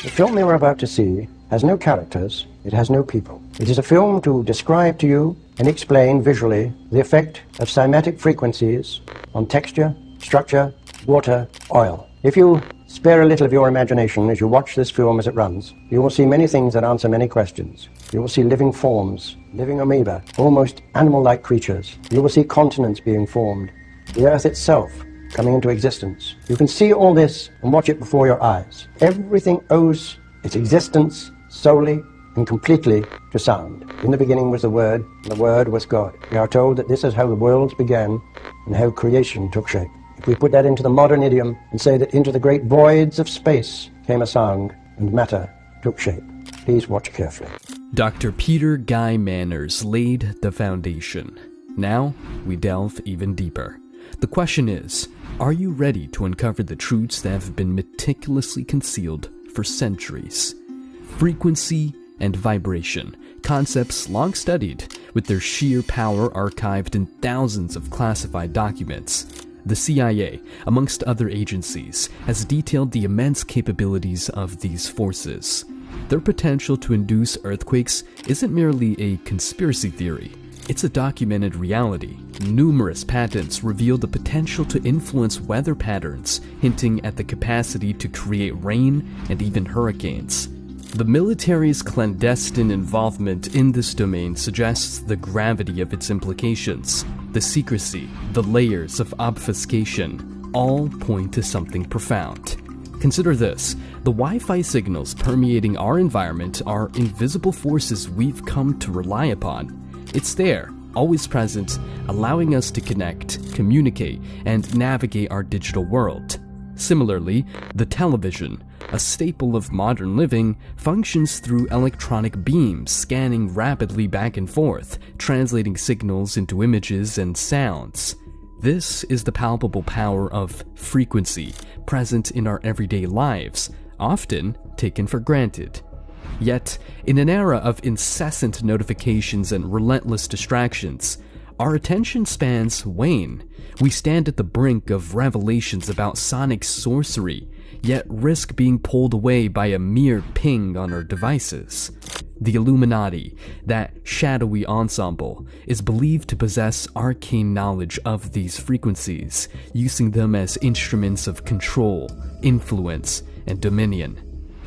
The film you are about to see has no characters, it has no people. It is a film to describe to you and explain visually the effect of cymatic frequencies on texture, structure, water, oil. If you spare a little of your imagination as you watch this film as it runs, you will see many things that answer many questions. You will see living forms, living amoeba, almost animal-like creatures. You will see continents being formed, the Earth itself coming into existence. You can see all this and watch it before your eyes. Everything owes its existence solely and completely to sound. In the beginning was the Word, and the Word was God. We are told that this is how the worlds began and how creation took shape. If we put that into the modern idiom and say that into the great voids of space came a sound and matter took shape. Please watch carefully. Dr. Peter Guy Manners laid the foundation. Now we delve even deeper. The question is, are you ready to uncover the truths that have been meticulously concealed for centuries? Frequency and vibration, concepts long studied, with their sheer power archived in thousands of classified documents. The CIA, amongst other agencies, has detailed the immense capabilities of these forces. Their potential to induce earthquakes isn't merely a conspiracy theory. It's a documented reality. Numerous patents reveal the potential to influence weather patterns, hinting at the capacity to create rain and even hurricanes. The military's clandestine involvement in this domain suggests the gravity of its implications. The secrecy, the layers of obfuscation, all point to something profound. Consider this: the Wi-Fi signals permeating our environment are invisible forces we've come to rely upon. It's there, always present, allowing us to connect, communicate, and navigate our digital world. Similarly, the television, a staple of modern living, functions through electronic beams scanning rapidly back and forth, translating signals into images and sounds. This is the palpable power of frequency, present in our everyday lives, often taken for granted. Yet, in an era of incessant notifications and relentless distractions, our attention spans wane. We stand at the brink of revelations about sonic sorcery, yet risk being pulled away by a mere ping on our devices. The Illuminati, that shadowy ensemble, is believed to possess arcane knowledge of these frequencies, using them as instruments of control, influence, and dominion.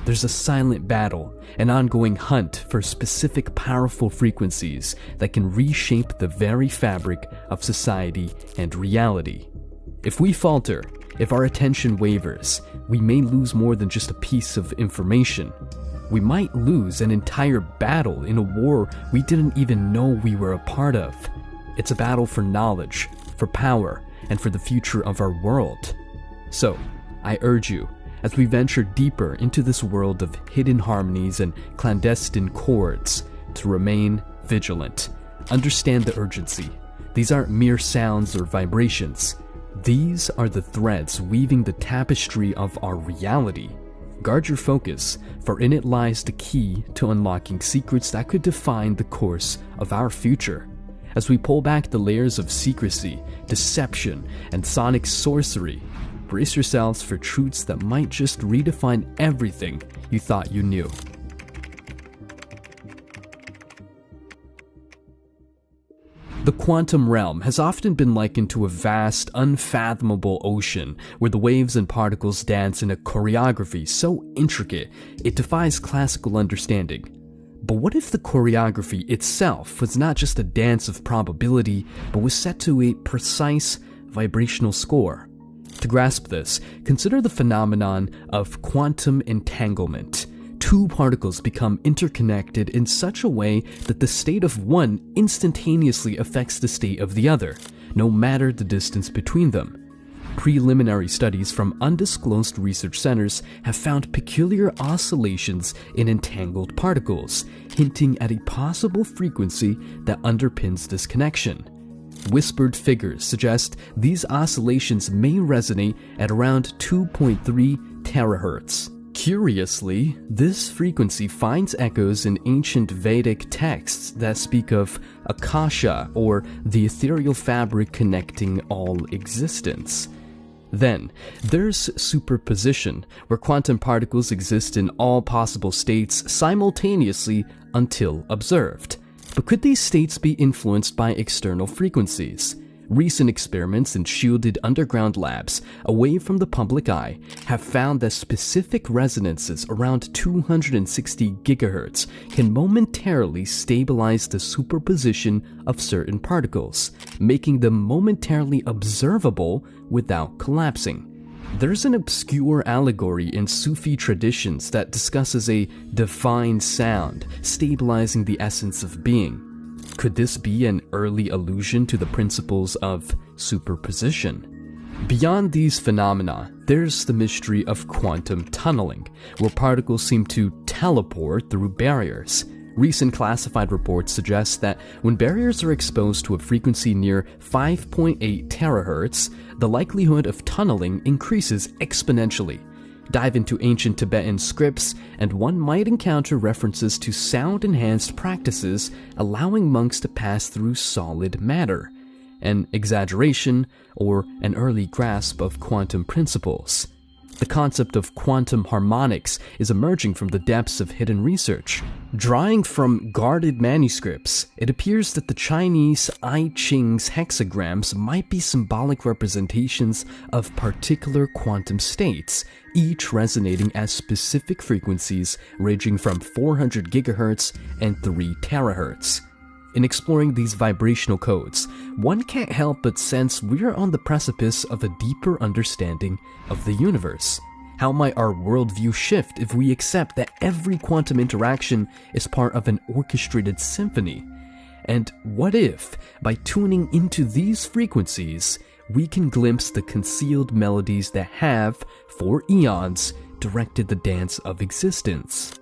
There's a silent battle, an ongoing hunt for specific powerful frequencies that can reshape the very fabric of society and reality. If we falter, if our attention wavers, we may lose more than just a piece of information. We might lose an entire battle in a war we didn't even know we were a part of. It's a battle for knowledge, for power, and for the future of our world. So, I urge you, as we venture deeper into this world of hidden harmonies and clandestine chords, to remain vigilant. Understand the urgency. These aren't mere sounds or vibrations. These are the threads weaving the tapestry of our reality. Guard your focus, for in it lies the key to unlocking secrets that could define the course of our future. As we pull back the layers of secrecy, deception, and sonic sorcery, brace yourselves for truths that might just redefine everything you thought you knew. The quantum realm has often been likened to a vast, unfathomable ocean where the waves and particles dance in a choreography so intricate it defies classical understanding. But what if the choreography itself was not just a dance of probability, but was set to a precise vibrational score? To grasp this, consider the phenomenon of quantum entanglement. Two particles become interconnected in such a way that the state of one instantaneously affects the state of the other, no matter the distance between them. Preliminary studies from undisclosed research centers have found peculiar oscillations in entangled particles, hinting at a possible frequency that underpins this connection. Whispered figures suggest these oscillations may resonate at around 2.3 terahertz. Curiously, this frequency finds echoes in ancient Vedic texts that speak of Akasha, or the ethereal fabric connecting all existence. Then, there's superposition, where quantum particles exist in all possible states simultaneously until observed. But could these states be influenced by external frequencies? Recent experiments in shielded underground labs away from the public eye have found that specific resonances around 260 GHz can momentarily stabilize the superposition of certain particles, making them momentarily observable without collapsing. There's an obscure allegory in Sufi traditions that discusses a divine sound stabilizing the essence of being. Could this be an early allusion to the principles of superposition? Beyond these phenomena, there's the mystery of quantum tunneling, where particles seem to teleport through barriers. Recent classified reports suggest that when barriers are exposed to a frequency near 5.8 terahertz, the likelihood of tunneling increases exponentially. Dive into ancient Tibetan scripts, and one might encounter references to sound-enhanced practices allowing monks to pass through solid matter, an exaggeration or an early grasp of quantum principles. The concept of quantum harmonics is emerging from the depths of hidden research. Drawing from guarded manuscripts, it appears that the Chinese I Ching's hexagrams might be symbolic representations of particular quantum states, each resonating at specific frequencies ranging from 400 GHz and 3 terahertz. In exploring these vibrational codes, one can't help but sense we're on the precipice of a deeper understanding of the universe. How might our worldview shift if we accept that every quantum interaction is part of an orchestrated symphony? And what if, by tuning into these frequencies, we can glimpse the concealed melodies that have, for eons, directed the dance of existence?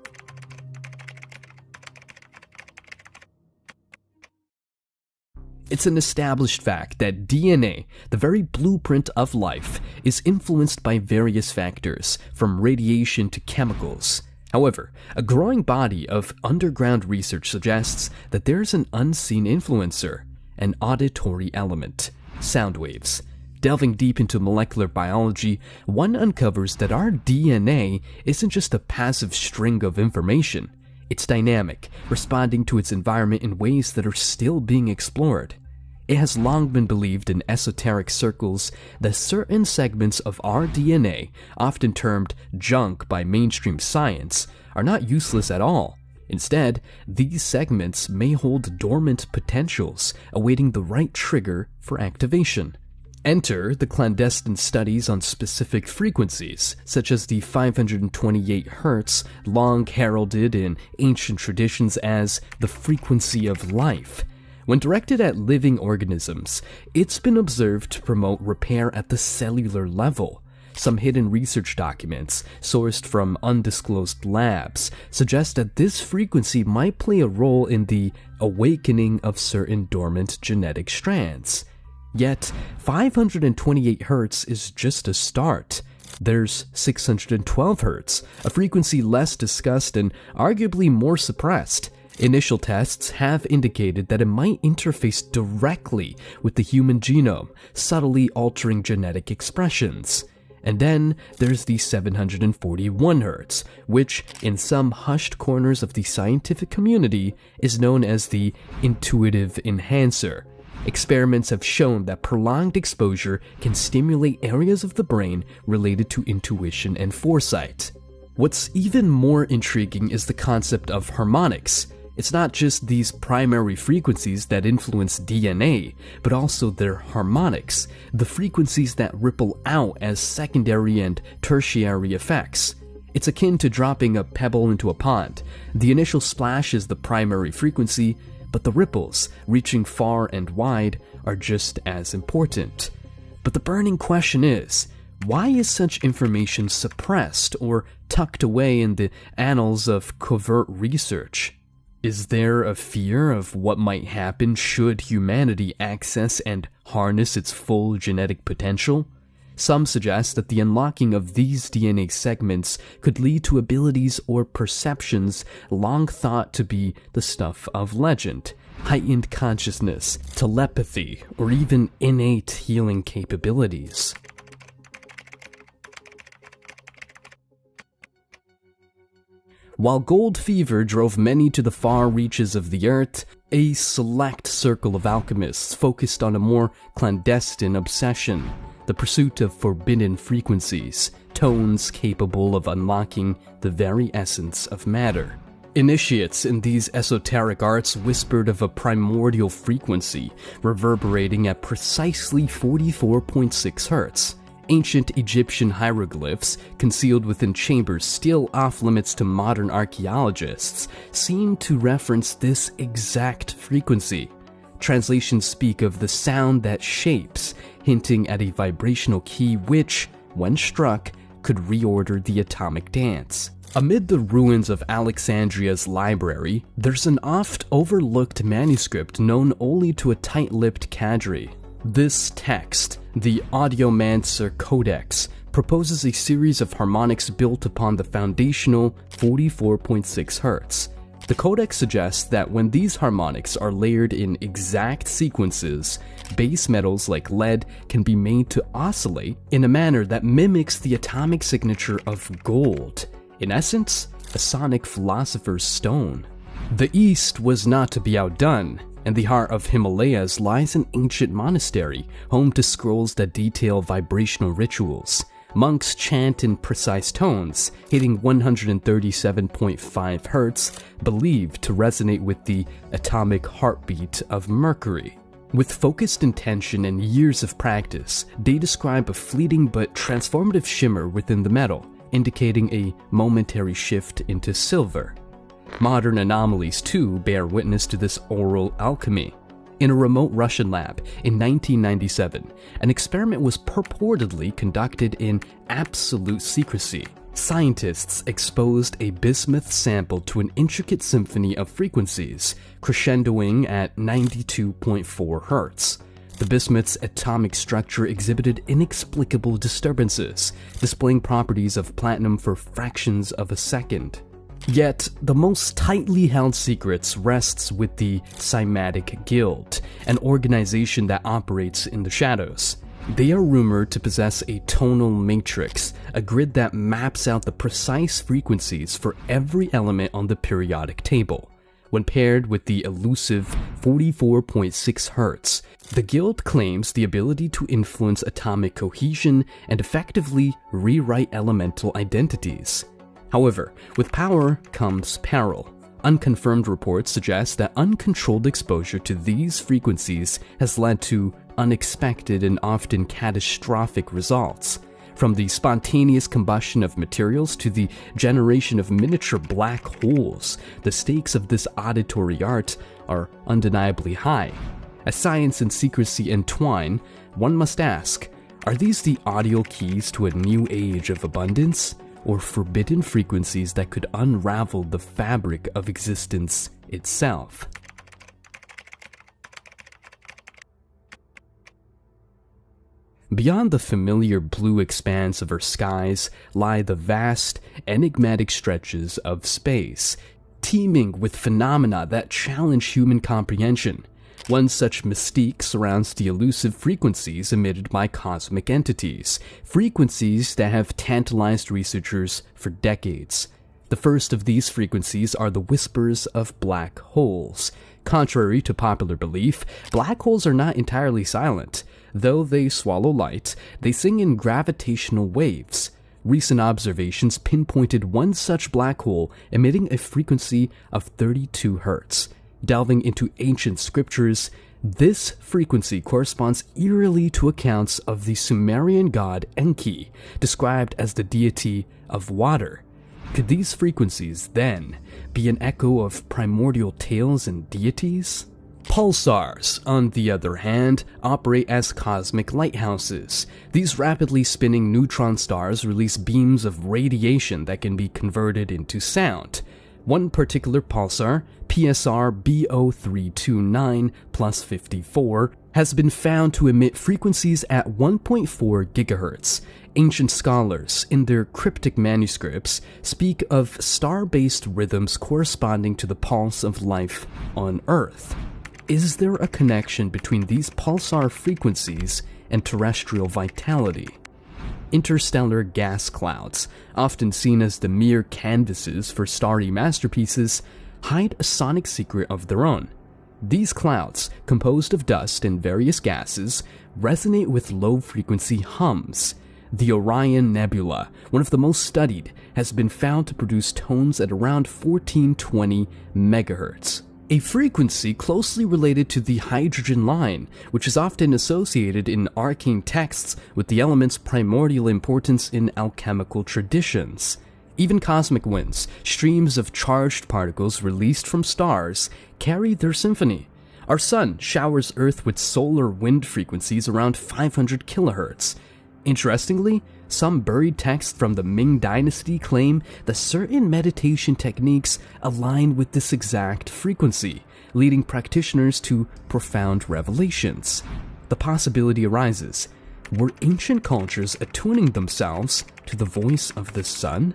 It's an established fact that DNA, the very blueprint of life, is influenced by various factors, from radiation to chemicals. However, a growing body of underground research suggests that there's an unseen influencer, an auditory element: sound waves. Delving deep into molecular biology, one uncovers that our DNA isn't just a passive string of information. It's dynamic, responding to its environment in ways that are still being explored. It has long been believed in esoteric circles that certain segments of our DNA, often termed junk by mainstream science, are not useless at all. Instead, these segments may hold dormant potentials, awaiting the right trigger for activation. Enter the clandestine studies on specific frequencies, such as the 528 Hz, long heralded in ancient traditions as the frequency of life. When directed at living organisms, it's been observed to promote repair at the cellular level. Some hidden research documents, sourced from undisclosed labs, suggest that this frequency might play a role in the awakening of certain dormant genetic strands. Yet, 528 Hz is just a start. There's 612 Hz, a frequency less discussed and arguably more suppressed. Initial tests have indicated that it might interface directly with the human genome, subtly altering genetic expressions. And then there's the 741 Hz, which, in some hushed corners of the scientific community, is known as the intuitive enhancer. Experiments have shown that prolonged exposure can stimulate areas of the brain related to intuition and foresight. What's even more intriguing is the concept of harmonics. It's not just these primary frequencies that influence DNA, but also their harmonics, the frequencies that ripple out as secondary and tertiary effects. It's akin to dropping a pebble into a pond. The initial splash is the primary frequency, but the ripples, reaching far and wide, are just as important. But the burning question is, why is such information suppressed or tucked away in the annals of covert research? Is there a fear of what might happen should humanity access and harness its full genetic potential? Some suggest that the unlocking of these DNA segments could lead to abilities or perceptions long thought to be the stuff of legend, heightened consciousness, telepathy, or even innate healing capabilities. While gold fever drove many to the far reaches of the earth, a select circle of alchemists focused on a more clandestine obsession: the pursuit of forbidden frequencies, tones capable of unlocking the very essence of matter. Initiates in these esoteric arts whispered of a primordial frequency reverberating at precisely 44.6 Hz. Ancient Egyptian hieroglyphs, concealed within chambers still off-limits to modern archaeologists, seem to reference this exact frequency. Translations speak of the sound that shapes, hinting at a vibrational key which, when struck, could reorder the atomic dance. Amid the ruins of Alexandria's library, there's an oft-overlooked manuscript known only to a tight-lipped cadre. This text, the Audiomancer Codex, proposes a series of harmonics built upon the foundational 44.6 Hz. The Codex suggests that when these harmonics are layered in exact sequences, base metals like lead can be made to oscillate in a manner that mimics the atomic signature of gold. In essence, a sonic philosopher's stone. The East was not to be outdone. In the heart of Himalayas lies an ancient monastery, home to scrolls that detail vibrational rituals. Monks chant in precise tones, hitting 137.5 Hz, believed to resonate with the atomic heartbeat of Mercury. With focused intention and years of practice, they describe a fleeting but transformative shimmer within the metal, indicating a momentary shift into silver. Modern anomalies, too, bear witness to this oral alchemy. In a remote Russian lab in 1997, an experiment was purportedly conducted in absolute secrecy. Scientists exposed a bismuth sample to an intricate symphony of frequencies, crescendoing at 92.4 Hz. The bismuth's atomic structure exhibited inexplicable disturbances, displaying properties of platinum for fractions of a second. Yet, the most tightly held secrets rests with the Cymatic Guild, an organization that operates in the shadows. They are rumored to possess a tonal matrix, a grid that maps out the precise frequencies for every element on the periodic table. When paired with the elusive 44.6 Hz, the Guild claims the ability to influence atomic cohesion and effectively rewrite elemental identities. However, with power comes peril. Unconfirmed reports suggest that uncontrolled exposure to these frequencies has led to unexpected and often catastrophic results. From the spontaneous combustion of materials to the generation of miniature black holes, the stakes of this auditory art are undeniably high. As science and secrecy entwine, one must ask, are these the audio keys to a new age of abundance? Or forbidden frequencies that could unravel the fabric of existence itself? Beyond the familiar blue expanse of our skies lie the vast, enigmatic stretches of space, teeming with phenomena that challenge human comprehension. One such mystique surrounds the elusive frequencies emitted by cosmic entities, frequencies that have tantalized researchers for decades. The first of these frequencies are the whispers of black holes. Contrary to popular belief, black holes are not entirely silent. Though they swallow light, they sing in gravitational waves. Recent observations pinpointed one such black hole emitting a frequency of 32 Hz. Delving into ancient scriptures, this frequency corresponds eerily to accounts of the Sumerian god Enki, described as the deity of water. Could these frequencies, then, be an echo of primordial tales and deities? Pulsars, on the other hand, operate as cosmic lighthouses. These rapidly spinning neutron stars release beams of radiation that can be converted into sound. One particular pulsar, PSR B0329 plus 54, has been found to emit frequencies at 1.4 GHz. Ancient scholars, in their cryptic manuscripts, speak of star-based rhythms corresponding to the pulse of life on Earth. Is there a connection between these pulsar frequencies and terrestrial vitality? interstellar gas clouds, often seen as the mere canvases for starry masterpieces, hide a sonic secret of their own. These clouds, composed of dust and various gases, resonate with low-frequency hums. The Orion Nebula, one of the most studied, has been found to produce tones at around 1420 MHz, a frequency closely related to the hydrogen line, which is often associated in arcane texts with the element's primordial importance in alchemical traditions. Even cosmic winds, streams of charged particles released from stars, carry their symphony. Our sun showers Earth with solar wind frequencies around 500 kHz. Interestingly, some buried texts from the Ming Dynasty claim that certain meditation techniques align with this exact frequency, leading practitioners to profound revelations. The possibility arises, were ancient cultures attuning themselves to the voice of the sun?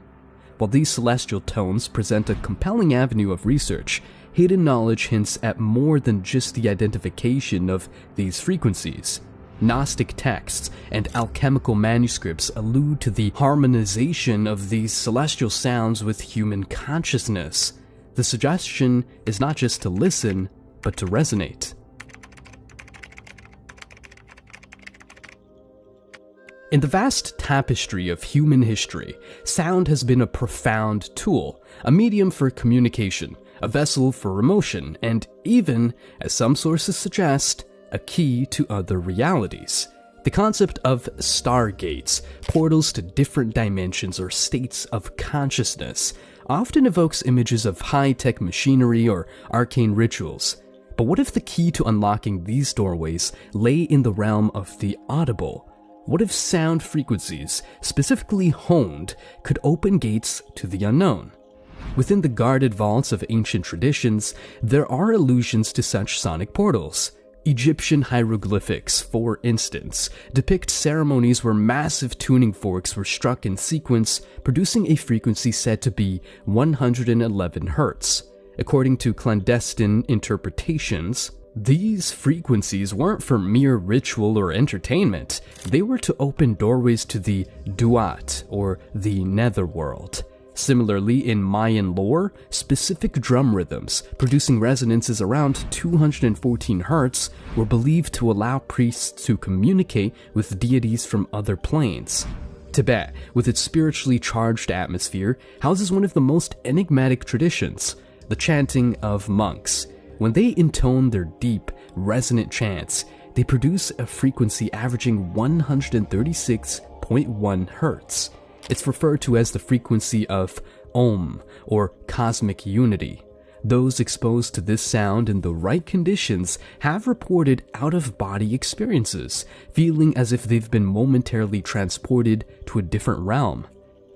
While these celestial tones present a compelling avenue of research, hidden knowledge hints at more than just the identification of these frequencies. Gnostic texts and alchemical manuscripts allude to the harmonization of these celestial sounds with human consciousness. The suggestion is not just to listen, but to resonate. In the vast tapestry of human history, sound has been a profound tool, a medium for communication, a vessel for emotion, and even, as some sources suggest, a key to other realities. The concept of stargates, portals to different dimensions or states of consciousness, often evokes images of high-tech machinery or arcane rituals. But what if the key to unlocking these doorways lay in the realm of the audible? What if sound frequencies, specifically honed, could open gates to the unknown? Within the guarded vaults of ancient traditions, there are allusions to such sonic portals. Egyptian hieroglyphics, for instance, depict ceremonies where massive tuning forks were struck in sequence, producing a frequency said to be 111 Hz. According to clandestine interpretations, these frequencies weren't for mere ritual or entertainment. They were to open doorways to the Duat, or the netherworld. Similarly, in Mayan lore, specific drum rhythms, producing resonances around 214 Hz, were believed to allow priests to communicate with deities from other planes. Tibet, with its spiritually charged atmosphere, houses one of the most enigmatic traditions, the chanting of monks. When they intone their deep, resonant chants, they produce a frequency averaging 136.1 Hz. It's referred to as the frequency of Om, or cosmic unity. Those exposed to this sound in the right conditions have reported out-of-body experiences, feeling as if they've been momentarily transported to a different realm.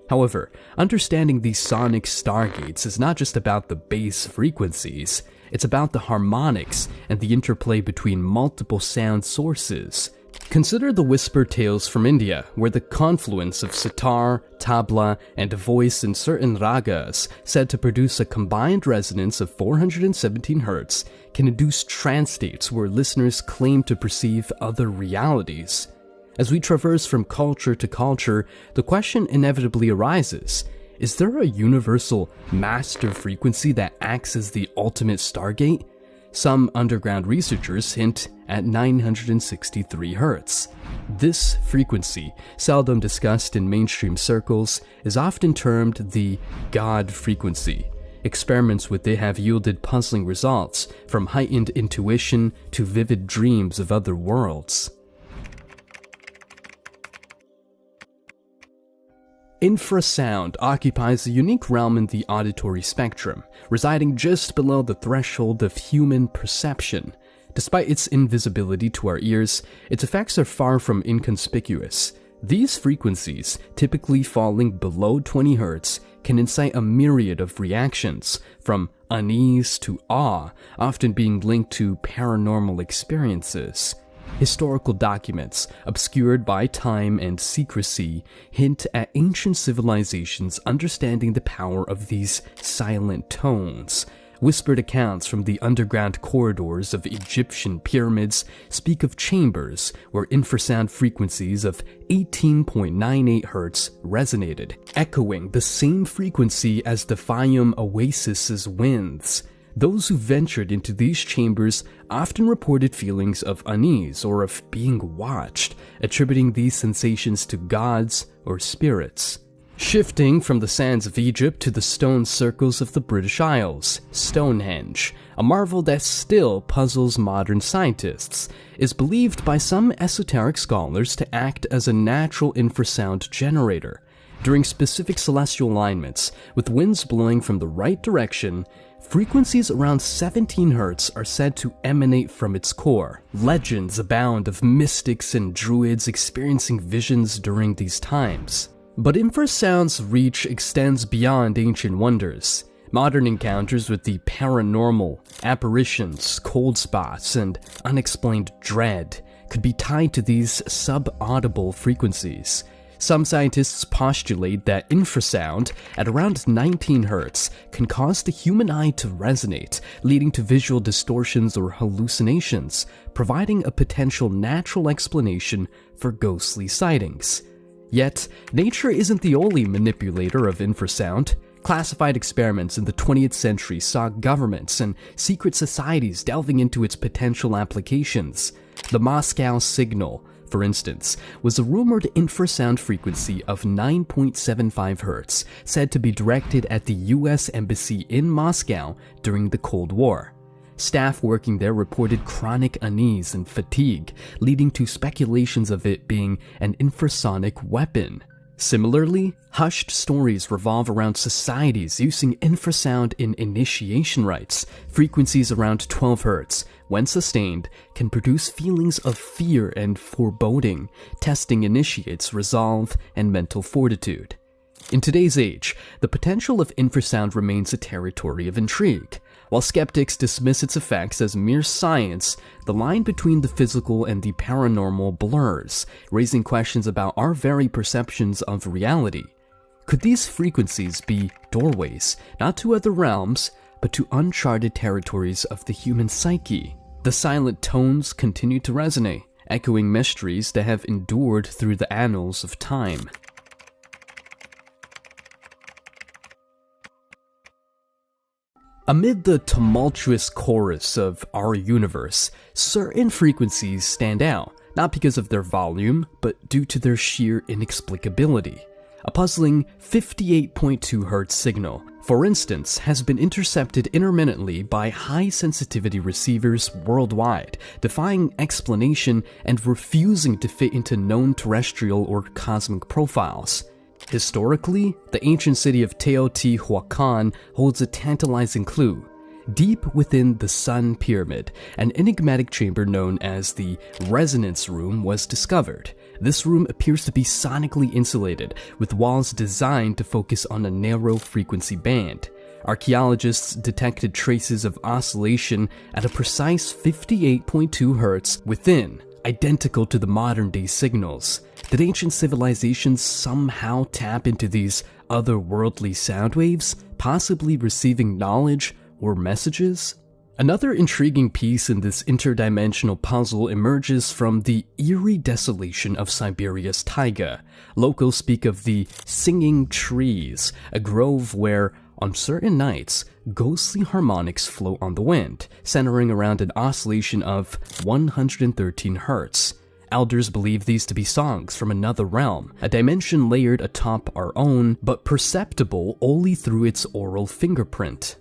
However, understanding these sonic stargates is not just about the base frequencies. It's about the harmonics and the interplay between multiple sound sources. Consider the whisper tales from India, where the confluence of sitar, tabla, and a voice in certain ragas, said to produce a combined resonance of 417 Hz, can induce trance states where listeners claim to perceive other realities. As we traverse from culture to culture, the question inevitably arises, is there a universal master frequency that acts as the ultimate stargate? Some underground researchers hint at 963 Hz. This frequency, seldom discussed in mainstream circles, is often termed the God frequency. Experiments with it have yielded puzzling results, from heightened intuition to vivid dreams of other worlds. Infrasound occupies a unique realm in the auditory spectrum, residing just below the threshold of human perception. Despite its invisibility to our ears, its effects are far from inconspicuous. These frequencies, typically falling below 20 Hz, can incite a myriad of reactions, from unease to awe, often being linked to paranormal experiences. Historical documents, obscured by time and secrecy, hint at ancient civilizations understanding the power of these silent tones. Whispered accounts from the underground corridors of Egyptian pyramids speak of chambers where infrasound frequencies of 18.98 Hz resonated, echoing the same frequency as the Fayum oasis's winds. Those who ventured into these chambers often reported feelings of unease or of being watched, attributing these sensations to gods or spirits. Shifting from the sands of Egypt to the stone circles of the British Isles, Stonehenge, a marvel that still puzzles modern scientists, is believed by some esoteric scholars to act as a natural infrasound generator. During specific celestial alignments, with winds blowing from the right direction, frequencies around 17 Hz are said to emanate from its core. Legends abound of mystics and druids experiencing visions during these times. But infrasound's reach extends beyond ancient wonders. Modern encounters with the paranormal, apparitions, cold spots, and unexplained dread could be tied to these subaudible frequencies. Some scientists postulate that infrasound at around 19 Hz can cause the human eye to resonate, leading to visual distortions or hallucinations, providing a potential natural explanation for ghostly sightings. Yet, nature isn't the only manipulator of infrasound. Classified experiments in the 20th century saw governments and secret societies delving into its potential applications. The Moscow signal, for instance, was a rumored infrasound frequency of 9.75 Hz, said to be directed at the US Embassy in Moscow during the Cold War. Staff working there reported chronic unease and fatigue, leading to speculations of it being an infrasonic weapon. Similarly, hushed stories revolve around societies using infrasound in initiation rites. Frequencies around 12 Hz, when sustained, can produce feelings of fear and foreboding, testing initiates' resolve and mental fortitude. In today's age, the potential of infrasound remains a territory of intrigue. While skeptics dismiss its effects as mere science, the line between the physical and the paranormal blurs, raising questions about our very perceptions of reality. Could these frequencies be doorways, not to other realms, but to uncharted territories of the human psyche? The silent tones continue to resonate, echoing mysteries that have endured through the annals of time. Amid the tumultuous chorus of our universe, certain frequencies stand out, not because of their volume, but due to their sheer inexplicability. A puzzling 58.2 Hz signal, for instance, has been intercepted intermittently by high-sensitivity receivers worldwide, defying explanation and refusing to fit into known terrestrial or cosmic profiles. Historically, the ancient city of Teotihuacan holds a tantalizing clue. Deep within the Sun Pyramid, an enigmatic chamber known as the Resonance Room was discovered. This room appears to be sonically insulated, with walls designed to focus on a narrow frequency band. Archaeologists detected traces of oscillation at a precise 58.2 Hz within, identical to the modern-day signals. Did ancient civilizations somehow tap into these otherworldly sound waves, possibly receiving knowledge or messages? Another intriguing piece in this interdimensional puzzle emerges from the eerie desolation of Siberia's taiga. Locals speak of the Singing Trees, a grove where, on certain nights, ghostly harmonics float on the wind, centering around an oscillation of 113 Hz. Elders believe these to be songs from another realm, a dimension layered atop our own, but perceptible only through its aural fingerprint.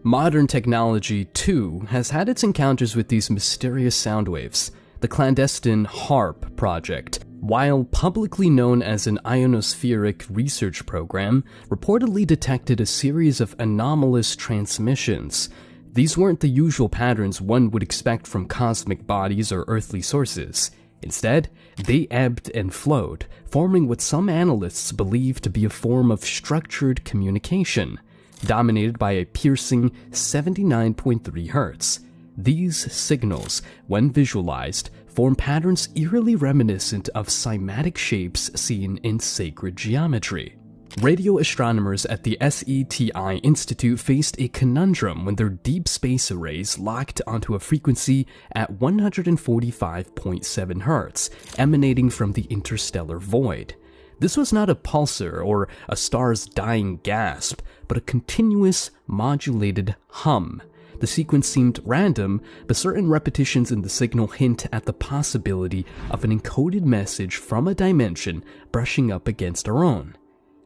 Modern technology, too, has had its encounters with these mysterious sound waves. The clandestine HARP project, while publicly known as an ionospheric research program, reportedly detected a series of anomalous transmissions. These weren't the usual patterns one would expect from cosmic bodies or earthly sources. Instead, they ebbed and flowed, forming what some analysts believe to be a form of structured communication, dominated by a piercing 79.3 Hz. These signals, when visualized, form patterns eerily reminiscent of cymatic shapes seen in sacred geometry. Radio astronomers at the SETI Institute faced a conundrum when their deep space arrays locked onto a frequency at 145.7 Hz, emanating from the interstellar void. This was not a pulsar or a star's dying gasp, but a continuous, modulated hum. The sequence seemed random, but certain repetitions in the signal hint at the possibility of an encoded message from a dimension brushing up against our own.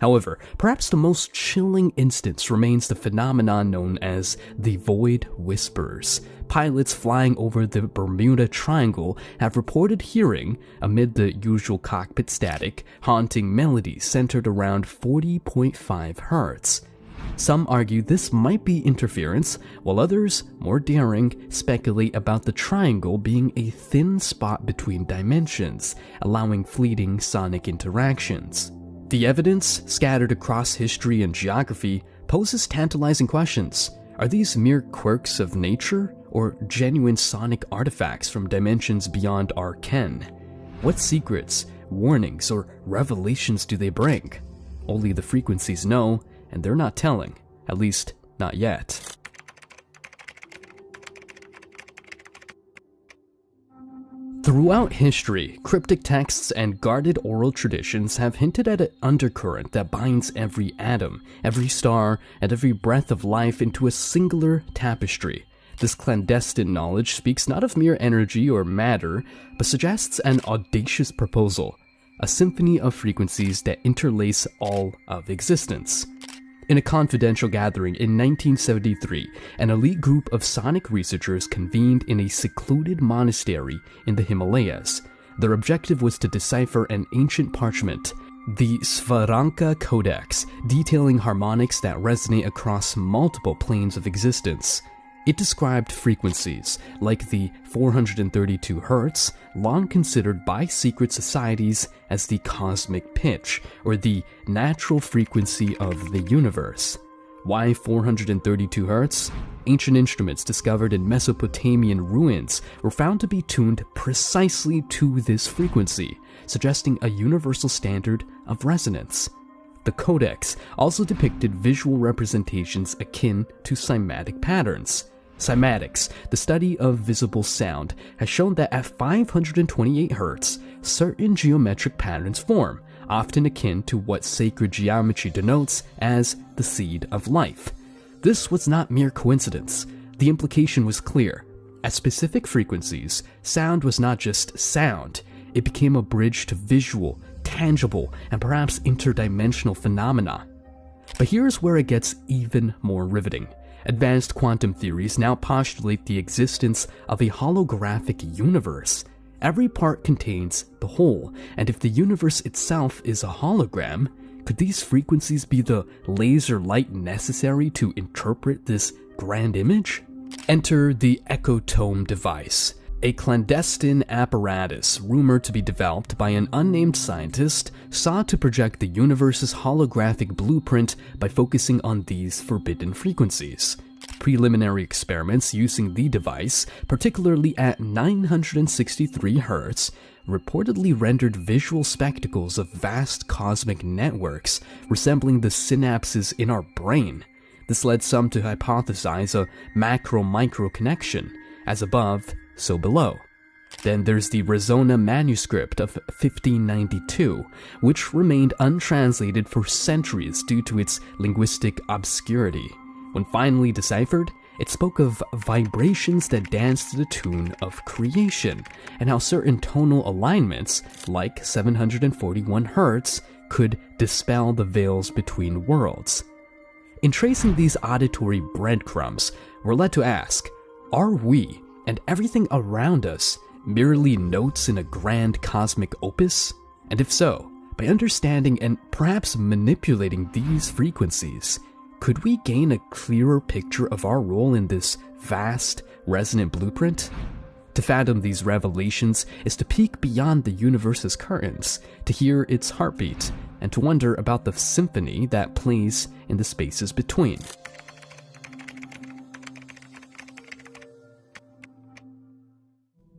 However, perhaps the most chilling instance remains the phenomenon known as the Void Whispers. Pilots flying over the Bermuda Triangle have reported hearing, amid the usual cockpit static, haunting melodies centered around 40.5 Hz. Some argue this might be interference, while others, more daring, speculate about the triangle being a thin spot between dimensions, allowing fleeting sonic interactions. The evidence, scattered across history and geography, poses tantalizing questions. Are these mere quirks of nature, or genuine sonic artifacts from dimensions beyond our ken? What secrets, warnings, or revelations do they bring? Only the frequencies know, and they're not telling, at least not yet. Throughout history, cryptic texts and guarded oral traditions have hinted at an undercurrent that binds every atom, every star, and every breath of life into a singular tapestry. This clandestine knowledge speaks not of mere energy or matter, but suggests an audacious proposal, a symphony of frequencies that interlace all of existence. In a confidential gathering in 1973, an elite group of sonic researchers convened in a secluded monastery in the Himalayas. Their objective was to decipher an ancient parchment, the Svaranka Codex, detailing harmonics that resonate across multiple planes of existence. It described frequencies, like the 432 Hz, long considered by secret societies as the cosmic pitch, or the natural frequency of the universe. Why 432 Hz? Ancient instruments discovered in Mesopotamian ruins were found to be tuned precisely to this frequency, suggesting a universal standard of resonance. The Codex also depicted visual representations akin to cymatic patterns. Cymatics, the study of visible sound, has shown that at 528 Hz, certain geometric patterns form, often akin to what sacred geometry denotes as the seed of life. This was not mere coincidence. The implication was clear. At specific frequencies, sound was not just sound, it became a bridge to visual, tangible, and perhaps interdimensional phenomena. But here's where it gets even more riveting. Advanced quantum theories now postulate the existence of a holographic universe. Every part contains the whole, and if the universe itself is a hologram, could these frequencies be the laser light necessary to interpret this grand image? Enter the Echotome device, a clandestine apparatus rumored to be developed by an unnamed scientist sought to project the universe's holographic blueprint by focusing on these forbidden frequencies. Preliminary experiments using the device, particularly at 963 Hz, reportedly rendered visual spectacles of vast cosmic networks resembling the synapses in our brain. This led some to hypothesize a macro-micro connection, as above, so below. Then there's the Rezona manuscript of 1592, which remained untranslated for centuries due to its linguistic obscurity. When finally deciphered, it spoke of vibrations that danced to the tune of creation, and how certain tonal alignments, like 741 Hz, could dispel the veils between worlds. In tracing these auditory breadcrumbs, we're led to ask, are we, and everything around us, merely notes in a grand cosmic opus? And if so, by understanding and perhaps manipulating these frequencies, could we gain a clearer picture of our role in this vast, resonant blueprint? To fathom these revelations is to peek beyond the universe's curtains, to hear its heartbeat, and to wonder about the symphony that plays in the spaces between.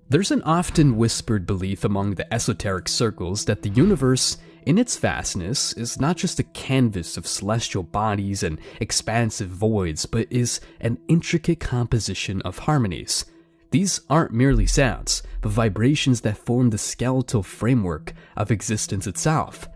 There's an often whispered belief among the esoteric circles that the universe in its vastness, is not just a canvas of celestial bodies and expansive voids, but is an intricate composition of harmonies. These aren't merely sounds, but vibrations that form the skeletal framework of existence itself.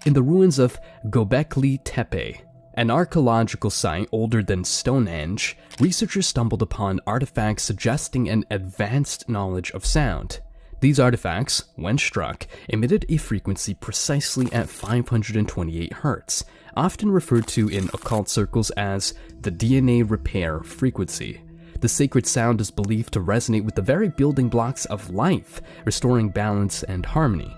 In the ruins of Göbekli Tepe, an archaeological site older than Stonehenge, researchers stumbled upon artifacts suggesting an advanced knowledge of sound. These artifacts, when struck, emitted a frequency precisely at 528 Hz, often referred to in occult circles as the DNA repair frequency. The sacred sound is believed to resonate with the very building blocks of life, restoring balance and harmony.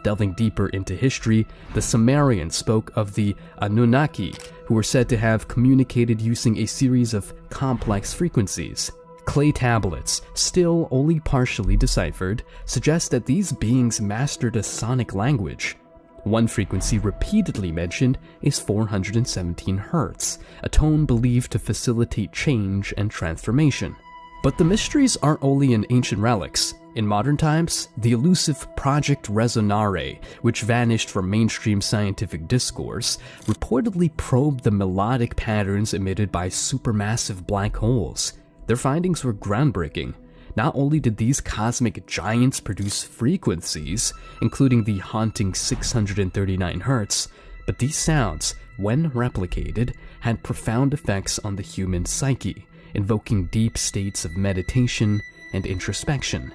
Delving deeper into history, the Sumerians spoke of the Anunnaki, who were said to have communicated using a series of complex frequencies. Clay tablets, still only partially deciphered, suggest that these beings mastered a sonic language. One frequency repeatedly mentioned is 417 Hz, a tone believed to facilitate change and transformation. But the mysteries aren't only in ancient relics. In modern times, the elusive Project Resonare, which vanished from mainstream scientific discourse, reportedly probed the melodic patterns emitted by supermassive black holes. Their findings were groundbreaking. Not only did these cosmic giants produce frequencies, including the haunting 639 Hz, but these sounds, when replicated, had profound effects on the human psyche, invoking deep states of meditation and introspection.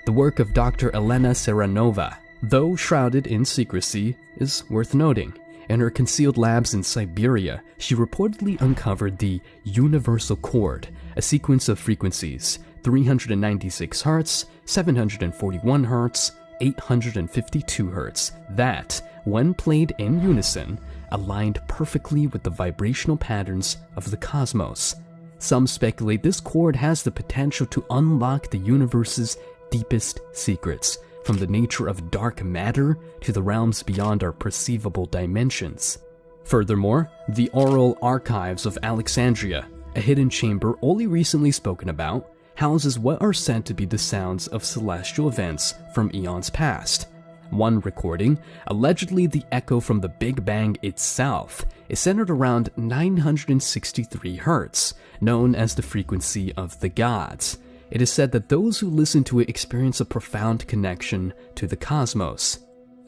The work of Dr. Elena Seranova, though shrouded in secrecy, is worth noting. In her concealed labs in Siberia, she reportedly uncovered the universal chord, a sequence of frequencies 396 Hz, 741 Hz, 852 Hz that, when played in unison, aligned perfectly with the vibrational patterns of the cosmos. Some speculate this chord has the potential to unlock the universe's deepest secrets, from the nature of dark matter to the realms beyond our perceivable dimensions. Furthermore, the Oral Archives of Alexandria, a hidden chamber only recently spoken about, houses what are said to be the sounds of celestial events from eons past. One recording, allegedly the echo from the Big Bang itself, is centered around 963 Hz, known as the frequency of the gods. It is said that those who listen to it experience a profound connection to the cosmos.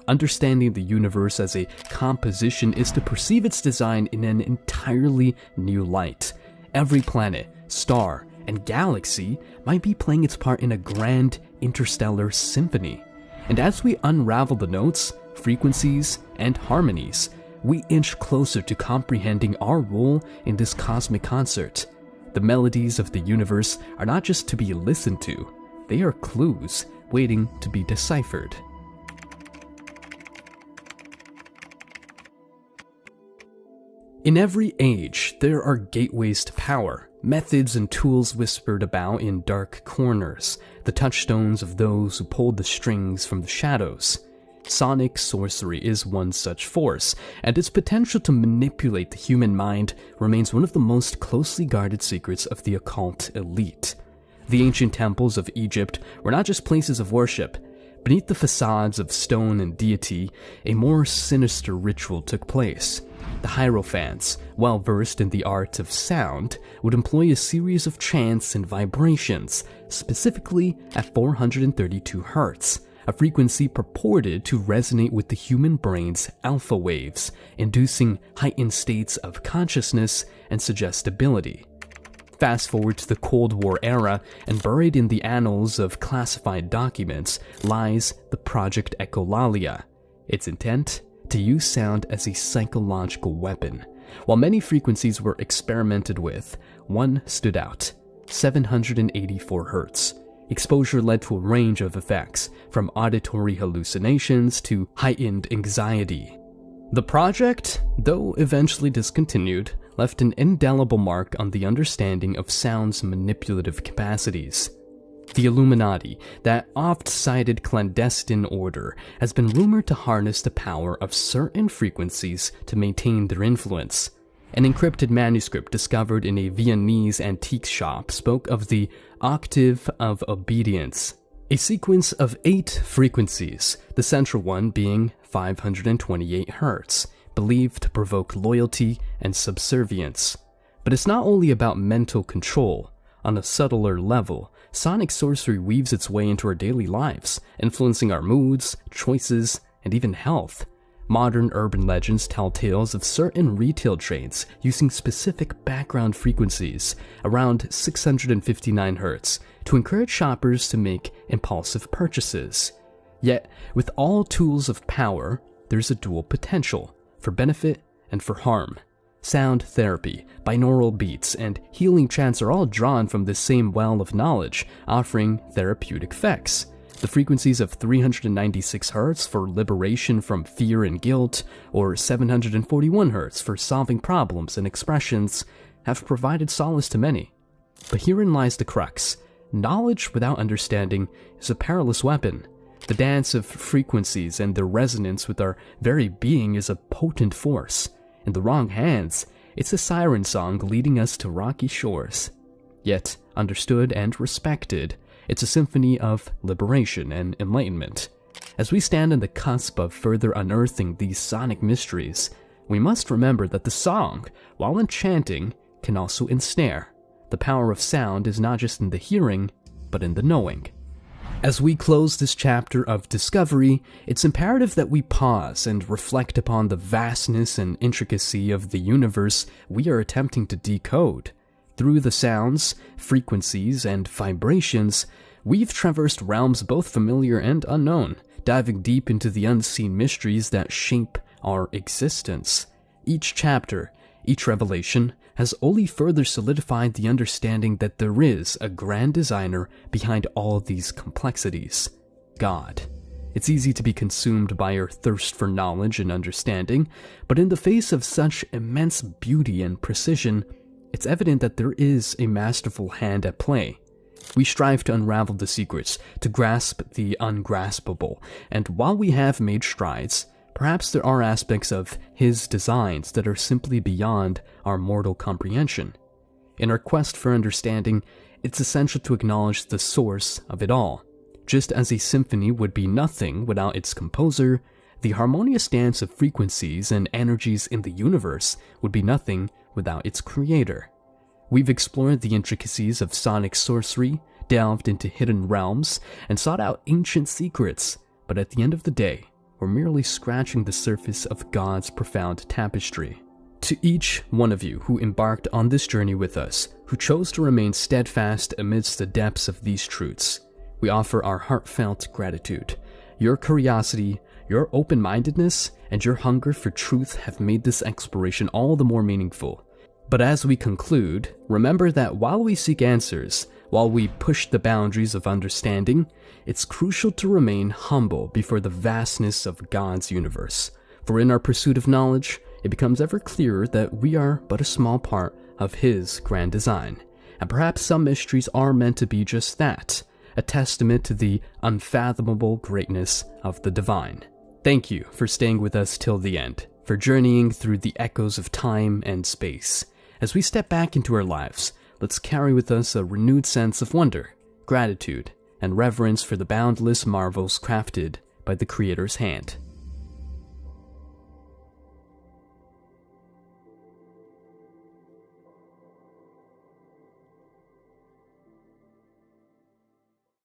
Understanding the universe as a composition is to perceive its design in an entirely new light. Every planet, star, and galaxy might be playing its part in a grand interstellar symphony. And as we unravel the notes, frequencies, and harmonies, we inch closer to comprehending our role in this cosmic concert. The melodies of the universe are not just to be listened to, they are clues waiting to be deciphered. In every age, there are gateways to power, methods and tools whispered about in dark corners, the touchstones of those who pulled the strings from the shadows. Sonic sorcery is one such force, and its potential to manipulate the human mind remains one of the most closely guarded secrets of the occult elite. The ancient temples of Egypt were not just places of worship. Beneath the facades of stone and deity, a more sinister ritual took place. The Hierophants, well versed in the art of sound, would employ a series of chants and vibrations, specifically at 432 Hz, a frequency purported to resonate with the human brain's alpha waves, inducing heightened states of consciousness and suggestibility. Fast forward to the Cold War era, and buried in the annals of classified documents lies the Project Echolalia. Its intent? To use sound as a psychological weapon. While many frequencies were experimented with, one stood out: 784 Hz. Exposure led to a range of effects, from auditory hallucinations to heightened anxiety. The project, though eventually discontinued, left an indelible mark on the understanding of sound's manipulative capacities. The Illuminati, that oft-cited clandestine order, has been rumored to harness the power of certain frequencies to maintain their influence. An encrypted manuscript discovered in a Viennese antique shop spoke of the Octave of Obedience, a sequence of 8 frequencies, the central one being 528 Hz, believed to provoke loyalty and subservience. But it's not only about mental control. On a subtler level, sonic sorcery weaves its way into our daily lives, influencing our moods, choices, and even health. Modern urban legends tell tales of certain retail chains using specific background frequencies, around 659 Hz, to encourage shoppers to make impulsive purchases. Yet, with all tools of power, there's a dual potential, for benefit and for harm. Sound therapy, binaural beats, and healing chants are all drawn from the same well of knowledge, offering therapeutic effects. The frequencies of 396 Hz for liberation from fear and guilt, or 741 Hz for solving problems and expressions, have provided solace to many. But herein lies the crux. Knowledge without understanding is a perilous weapon. The dance of frequencies and their resonance with our very being is a potent force. In the wrong hands, it's a siren song leading us to rocky shores. Yet, understood and respected, it's a symphony of liberation and enlightenment. As we stand on the cusp of further unearthing these sonic mysteries, we must remember that the song, while enchanting, can also ensnare. The power of sound is not just in the hearing, but in the knowing. As we close this chapter of discovery, it's imperative that we pause and reflect upon the vastness and intricacy of the universe we are attempting to decode. Through the sounds, frequencies, and vibrations, we've traversed realms both familiar and unknown, diving deep into the unseen mysteries that shape our existence. Each chapter, each revelation, has only further solidified the understanding that there is a grand designer behind all these complexities, God. It's easy to be consumed by our thirst for knowledge and understanding, but in the face of such immense beauty and precision, it's evident that there is a masterful hand at play. We strive to unravel the secrets, to grasp the ungraspable, and while we have made strides, perhaps there are aspects of His designs that are simply beyond our mortal comprehension. In our quest for understanding, it's essential to acknowledge the source of it all. Just as a symphony would be nothing without its composer, the harmonious dance of frequencies and energies in the universe would be nothing without its creator. We've explored the intricacies of sonic sorcery, delved into hidden realms, and sought out ancient secrets, but at the end of the day, we're merely scratching the surface of God's profound tapestry. To each one of you who embarked on this journey with us, who chose to remain steadfast amidst the depths of these truths, we offer our heartfelt gratitude. Your curiosity, your open-mindedness, and your hunger for truth have made this exploration all the more meaningful. But as we conclude, remember that while we seek answers, while we push the boundaries of understanding, it's crucial to remain humble before the vastness of God's universe. For in our pursuit of knowledge, it becomes ever clearer that we are but a small part of His grand design. And perhaps some mysteries are meant to be just that, a testament to the unfathomable greatness of the divine. Thank you for staying with us till the end, for journeying through the echoes of time and space. As we step back into our lives, let's carry with us a renewed sense of wonder, gratitude, and reverence for the boundless marvels crafted by the Creator's hand.